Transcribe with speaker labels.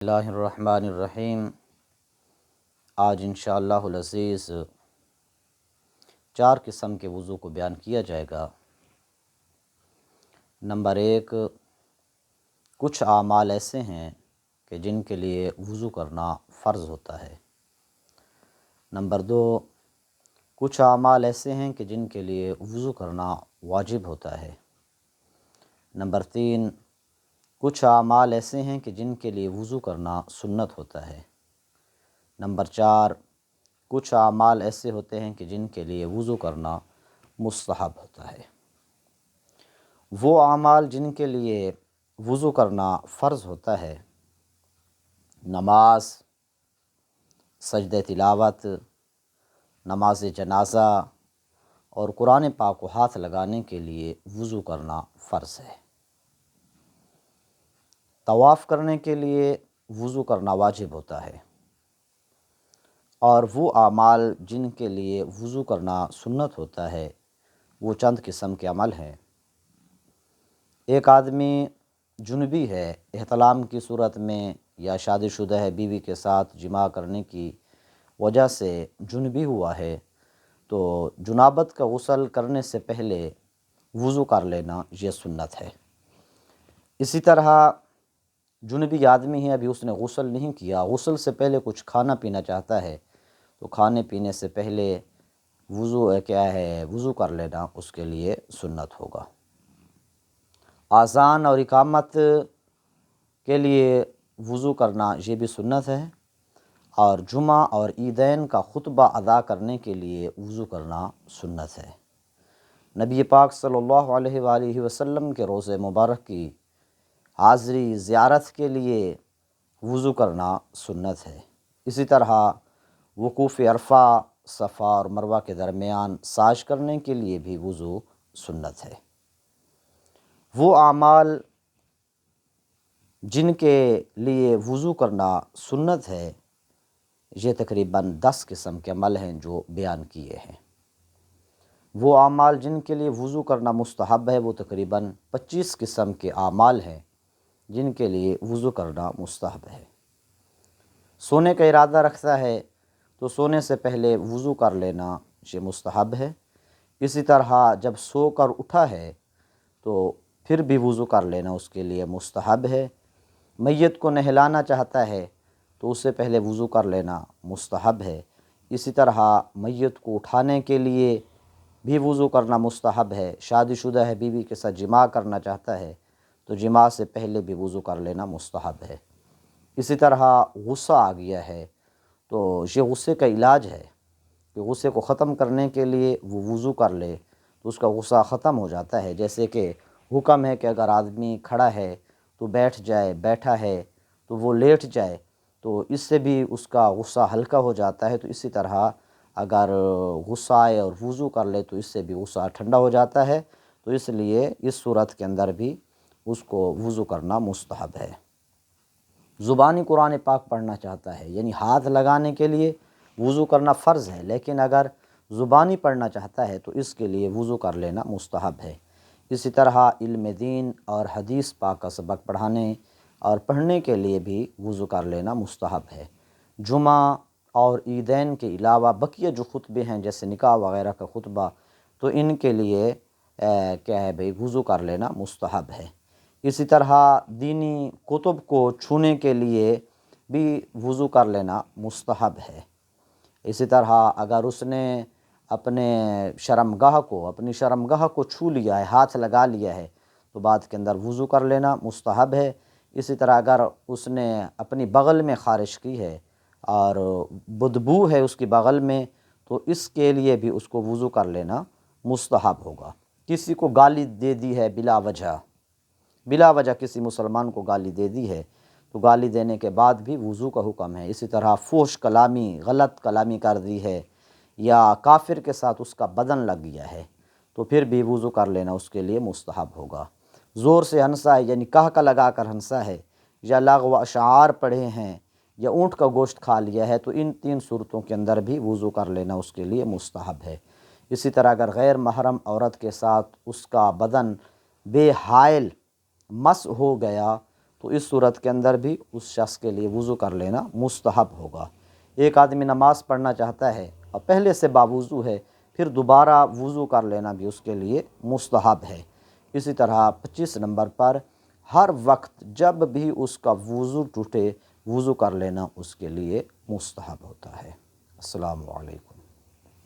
Speaker 1: اللہ الرحمن الرحیم۔ آج انشاءاللہ العزیز 4 قسم کے وضو کو بیان کیا جائے گا۔ نمبر 1، کچھ اعمال ایسے ہیں کہ جن کے لیے وضو کرنا فرض ہوتا ہے۔ نمبر 2، کچھ اعمال ایسے ہیں کہ جن کے لیے وضو کرنا واجب ہوتا ہے۔ نمبر 3، کچھ اعمال ایسے ہیں کہ جن کے لیے وضو کرنا سنت ہوتا ہے۔ نمبر 4، کچھ اعمال ایسے ہوتے ہیں کہ جن کے لیے وضو کرنا مستحب ہوتا ہے۔ وہ اعمال جن کے لیے وضو کرنا فرض ہوتا ہے: نماز، سجدہ تلاوت، نماز جنازہ اور قرآن پاک کو ہاتھ لگانے کے لیے وضو کرنا فرض ہے۔ طواف کرنے کے لیے وضو کرنا واجب ہوتا ہے، اور وہ اعمال جن کے لیے وضو کرنا سنت ہوتا ہے وہ چند قسم کے عمل ہیں۔ ایک آدمی جنبی ہے، احتلام کی صورت میں یا شادی شدہ ہے، بیوی کے ساتھ جماع کرنے کی وجہ سے جنبی ہوا ہے، تو جنابت کا غسل کرنے سے پہلے وضو کر لینا یہ سنت ہے۔ اسی طرح جنبی آدمی ہے، ابھی اس نے غسل نہیں کیا، غسل سے پہلے کچھ کھانا پینا چاہتا ہے، تو کھانے پینے سے پہلے وضو کر لینا اس کے لیے سنت ہوگا۔ اذان اور اقامت کے لیے وضو کرنا یہ بھی سنت ہے، اور جمعہ اور عیدین کا خطبہ ادا کرنے کے لیے وضو کرنا سنت ہے۔ نبی پاک صلی اللہ علیہ وآلہ وسلم کے روضہ مبارک کی حاضری زیارت کے لیے وضو کرنا سنت ہے۔ اسی طرح وقوف عرفہ، صفا اور مروہ کے درمیان سعی کرنے کے لیے بھی وضو سنت ہے۔ وہ اعمال جن کے لیے وضو کرنا سنت ہے یہ تقریباً 10 قسم کے عمل ہیں جو بیان کیے ہیں۔ وہ اعمال جن کے لیے وضو کرنا مستحب ہے وہ تقریباً 25 قسم کے اعمال ہیں جن کے لیے وضو کرنا مستحب ہے۔ سونے کا ارادہ رکھتا ہے تو سونے سے پہلے وضو کر لینا یہ مستحب ہے۔ اسی طرح جب سو کر اٹھا ہے تو پھر بھی وضو کر لینا اس کے لیے مستحب ہے۔ میت کو نہلانا چاہتا ہے تو اس سے پہلے وضو کر لینا مستحب ہے۔ اسی طرح میت کو اٹھانے کے لیے بھی وضو کرنا مستحب ہے۔ شادی شدہ ہے، بیوی کے ساتھ جماع کرنا چاہتا ہے تو جماع سے پہلے بھی وضو کر لینا مستحب ہے۔ اسی طرح غصہ آ گیا ہے تو یہ غصے کا علاج ہے کہ غصے کو ختم کرنے کے لیے وہ وضو کر لے تو اس کا غصہ ختم ہو جاتا ہے۔ جیسے کہ حکم ہے کہ اگر آدمی کھڑا ہے تو بیٹھ جائے، بیٹھا ہے تو وہ لیٹ جائے، تو اس سے بھی اس کا غصہ ہلکا ہو جاتا ہے۔ تو اسی طرح اگر غصہ آئے اور وضو کر لے تو اس سے بھی غصہ ٹھنڈا ہو جاتا ہے، تو اس لیے اس صورت کے اندر بھی اس کو وضو کرنا مستحب ہے۔ زبانی قرآن پاک پڑھنا چاہتا ہے، یعنی ہاتھ لگانے کے لیے وضو کرنا فرض ہے، لیکن اگر زبانی پڑھنا چاہتا ہے تو اس کے لیے وضو کر لینا مستحب ہے۔ اسی طرح علم دین اور حدیث پاک کا سبق پڑھانے اور پڑھنے کے لیے بھی وضو کر لینا مستحب ہے۔ جمعہ اور عیدین کے علاوہ بقیہ جو خطبے ہیں جیسے نکاح وغیرہ کا خطبہ، تو ان کے لیے وضو کر لینا مستحب ہے۔ اسی طرح دینی کتب کو چھونے کے لیے بھی وضو کر لینا مستحب ہے۔ اسی طرح اگر اس نے اپنی شرمگاہ کو چھو لیا ہے، ہاتھ لگا لیا ہے، تو بعد کے اندر وضو کر لینا مستحب ہے۔ اسی طرح اگر اس نے اپنی بغل میں خارش کی ہے اور بدبو ہے اس کی بغل میں، تو اس کے لیے بھی اس کو وضو کر لینا مستحب ہوگا۔ کسی کو گالی دے دی ہے بلا وجہ کسی مسلمان کو گالی دے دی ہے تو گالی دینے کے بعد بھی وضو کا حکم ہے۔ اسی طرح فحش کلامی، غلط کلامی کر دی ہے یا کافر کے ساتھ اس کا بدن لگ گیا ہے تو پھر بھی وضو کر لینا اس کے لیے مستحب ہوگا۔ زور سے ہنسا ہے، یعنی کہکہ لگا کر ہنسا ہے، یا لغو اشعار پڑھے ہیں، یا اونٹ کا گوشت کھا لیا ہے، تو ان 3 صورتوں کے اندر بھی وضو کر لینا اس کے لیے مستحب ہے۔ اسی طرح اگر غیر محرم عورت کے ساتھ اس کا بدن بے حائل مس ہو گیا تو اس صورت کے اندر بھی اس شخص کے لیے وضو کر لینا مستحب ہوگا۔ ایک آدمی نماز پڑھنا چاہتا ہے اور پہلے سے باوضو ہے، پھر دوبارہ وضو کر لینا بھی اس کے لیے مستحب ہے۔ اسی طرح 25 نمبر پر ہر وقت جب بھی اس کا وضو ٹوٹے وضو کر لینا اس کے لیے مستحب ہوتا ہے۔ السلام علیکم۔